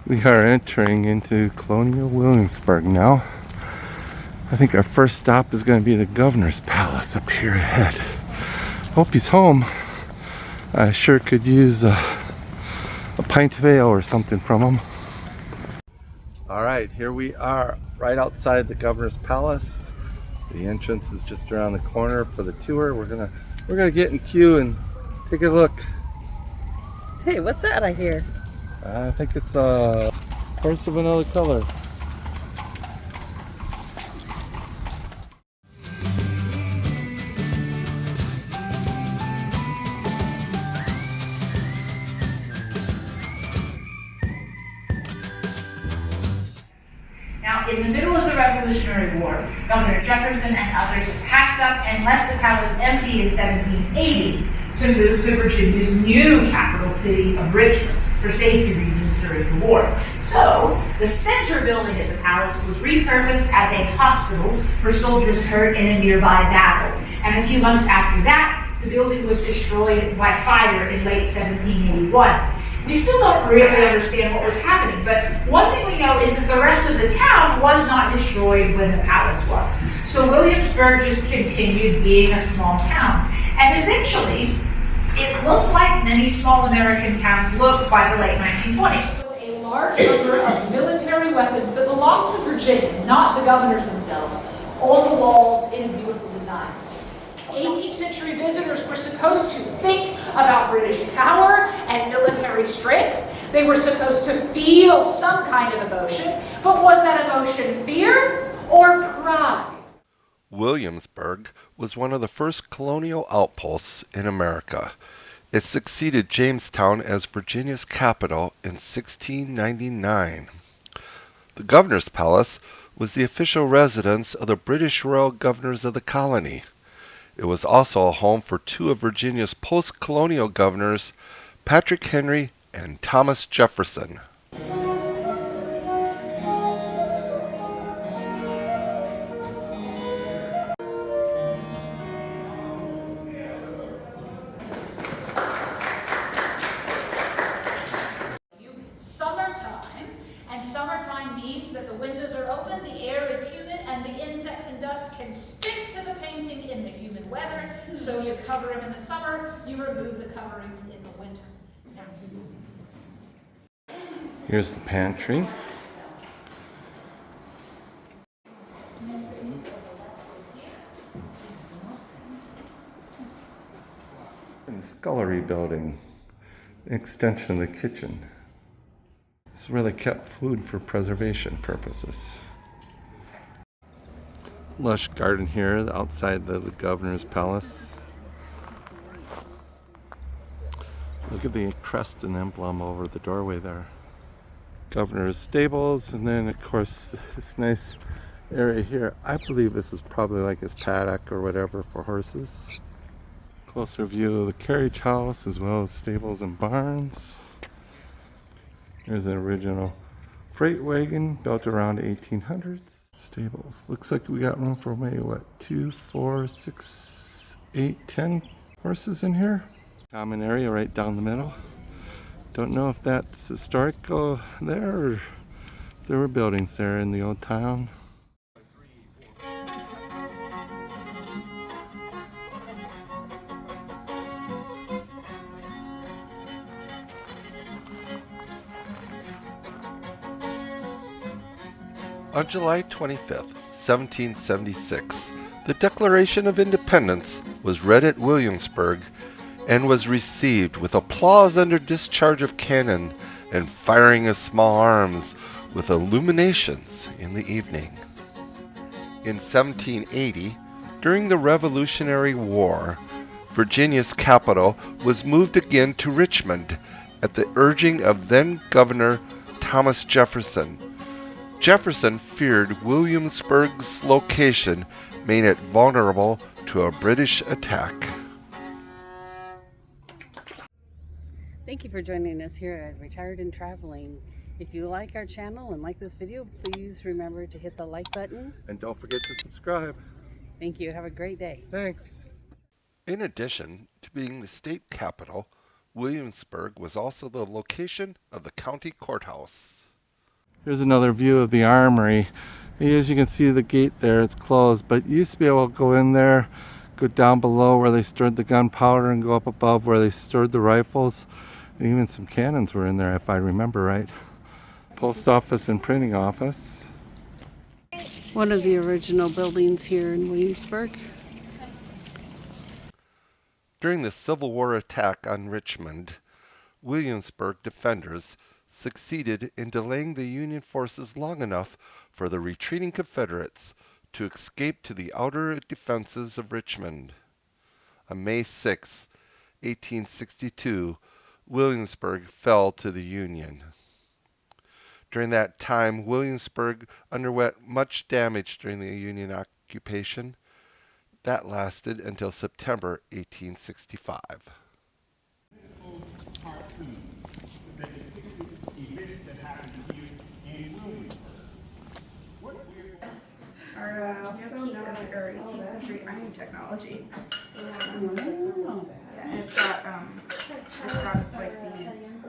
We are entering into Colonial Williamsburg now. I think our first stop is going to be the governor's palace up here ahead. Hope he's home. I sure could use a pint of ale or something from him. Alright, here we are right outside the governor's palace. The entrance is just around the corner for the tour. We're gonna get in queue and take a look. Hey, what's that I hear? I think it's a horse of another color. Now, in the middle of the Revolutionary War, Governor Jefferson and others packed up and left the palace empty in 1780 to move to Virginia's new capital city of Richmond for safety reasons during the war. So, the center building at the palace was repurposed as a hospital for soldiers hurt in a nearby battle. And a few months after that, the building was destroyed by fire in late 1781. We still don't really understand what was happening, but one thing we know is that the rest of the town was not destroyed when the palace was. So Williamsburg just continued being a small town. And eventually, it looked like many small American towns looked by the late 1920s. There was a large number of military weapons that belonged to Virginia, not the governors themselves, on the walls in beautiful design. 18th century visitors were supposed to think about British power and military strength. They were supposed to feel some kind of emotion, but was that emotion fear or pride? Williamsburg was one of the first colonial outposts in America. It succeeded Jamestown as Virginia's capital in 1699. The governor's palace was the official residence of the British royal governors of the colony. It was also a home for two of Virginia's post-colonial governors, Patrick Henry and Thomas Jefferson. Summertime, and summertime means that the windows are open, the air is humid, and the insects and dust can stick to the painting in the humid weather. So you cover them in the summer, you remove the coverings in the winter. Here's the pantry. And the scullery building, an extension of the kitchen. It's where they kept food for preservation purposes. Lush garden here outside the governor's palace. Look at the crest and emblem over the doorway there. Governor's stables, and then of course this nice area here. I believe this is probably like his paddock or whatever for horses. Closer view of the carriage house as well as stables and barns. Here's an original freight wagon built around 1800s. Stables. Looks like we got room for maybe 2, 4, 6, 8, 10 horses in here. Common area right down the middle. Don't know if that's historical there or if there were buildings there in the old town. On July 25, 1776, the Declaration of Independence was read at Williamsburg and was received with applause under discharge of cannon and firing of small arms with illuminations in the evening. In 1780, during the Revolutionary War, Virginia's capital was moved again to Richmond at the urging of then-Governor Thomas Jefferson. Jefferson feared Williamsburg's location made it vulnerable to a British attack. Thank you for joining us here at Retired and Traveling. If you like our channel and like this video, please remember to hit the like button. And don't forget to subscribe. Thank you. Have a great day. Thanks. In addition to being the state capital, Williamsburg was also the location of the county courthouse. Here's another view of the armory. As you can see, the gate there, it's closed, but you used to be able to go in there, go down below where they stored the gunpowder, and go up above where they stored the rifles. And even some cannons were in there, if I remember right. Post office and printing office. One of the original buildings here in Williamsburg. During the Civil War attack on Richmond, Williamsburg defenders succeeded in delaying the Union forces long enough for the retreating Confederates to escape to the outer defenses of Richmond. On May 6, 1862, Williamsburg fell to the Union. During that time, Williamsburg underwent much damage during the Union occupation. That lasted until September 1865. Our also known as our 18th century iron technology. Yeah, and it's got like these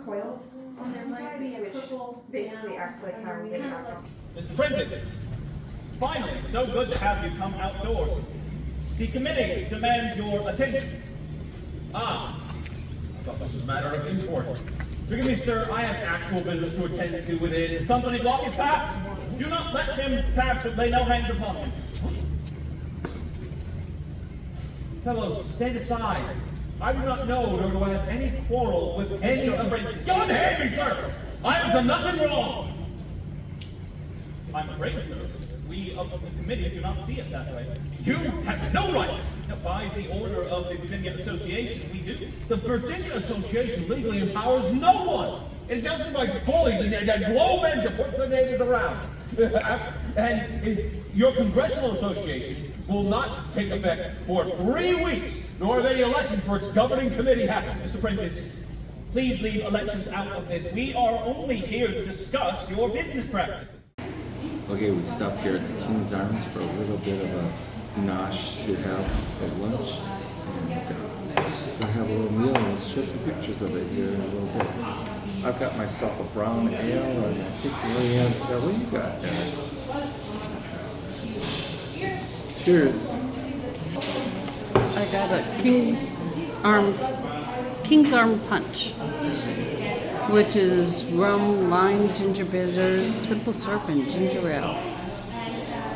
coils on their inside, which basically acts like how they have them. Mr. Prentice, finally, so good to have you come outdoors. The committee demands your attention. I thought this was a matter of import. Forgive me, sir, I have actual business to attend to within company block is packed. Do not let him pass but lay no hands upon him. Fellows, stand aside. I do not know, nor do I have any quarrel with any of the... Don't hit me, sir! I have done nothing wrong! I'm afraid, sir, we of the committee do not see it that way. You have no right! By the order of the Virginia Association, we do. The Virginia Association legally empowers no one! It's just like bullies and glowmen to push the natives around. And your congressional association will not take effect for 3 weeks, nor are the election for its governing committee happen. Mr. Prentice, please leave elections out of this. We are only here to discuss your business practices. Okay, we stopped here at the King's Arms for a little bit of a nosh to have for lunch. And we'll have a little meal, and we'll show some pictures of it here in a little bit. I've got myself a brown ale, and I think Leanne's got, what you got there? Cheers. I got a King's Arm Punch, which is rum, lime, ginger bitters, simple syrup, and ginger ale.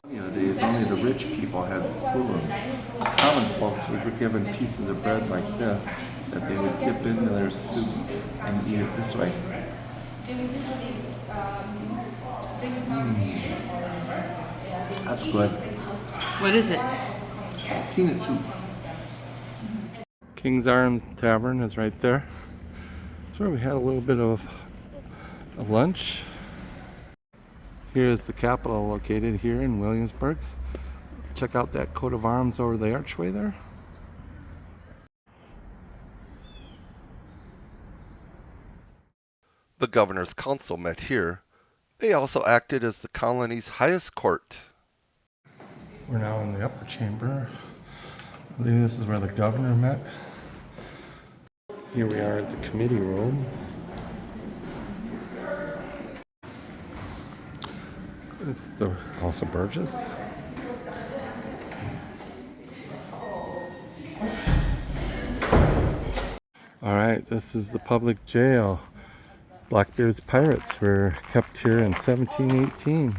Nowadays, only the rich people had spoons. Common folks were given pieces of bread like this that they would dip into their soup and eat it this way. That's good. What is it? Peanut soup. King's Arms Tavern is right there. That's where we had a little bit of a lunch. Here's the Capitol located here in Williamsburg. Check out that coat of arms over the archway there. The Governor's Council met here. They also acted as the colony's highest court. We're now in the upper chamber. I believe this is where the governor met. Here we are at the committee room. It's the House of Burgess. All right, this is the public jail. Blackbeard's pirates were kept here in 1718.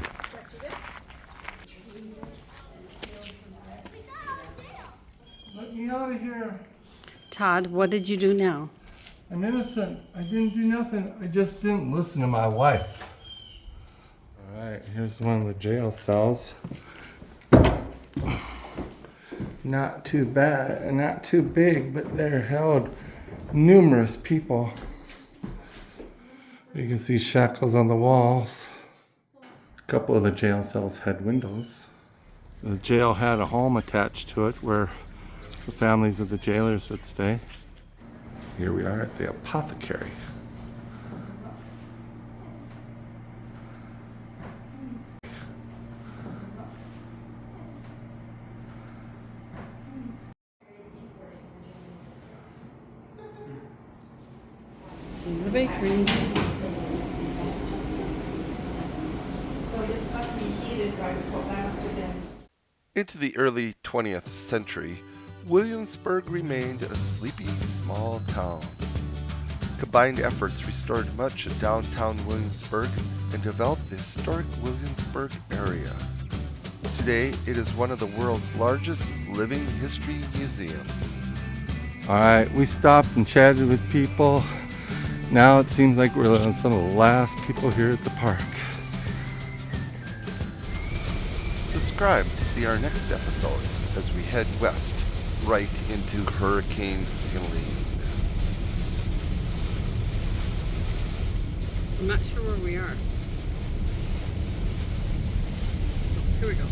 Let me out of here. Todd, what did you do now? I'm innocent. I didn't do nothing. I just didn't listen to my wife. All right, here's one of the jail cells. Not too bad and not too big, but they're held numerous people. You can see shackles on the walls. A couple of the jail cells had windows. The jail had a home attached to it where the families of the jailers would stay. Here we are at the apothecary. This is the bakery. what must have been. Into the early 20th century, Williamsburg remained a sleepy small town. Combined efforts restored much of downtown Williamsburg and developed the historic Williamsburg area. Today, it is one of the world's largest living history museums. All right, we stopped and chatted with people. Now it seems like we're some of the last people here at the park. Subscribe to see our next episode as we head west, right into Hurricane Helene. I'm not sure where we are. Here we go.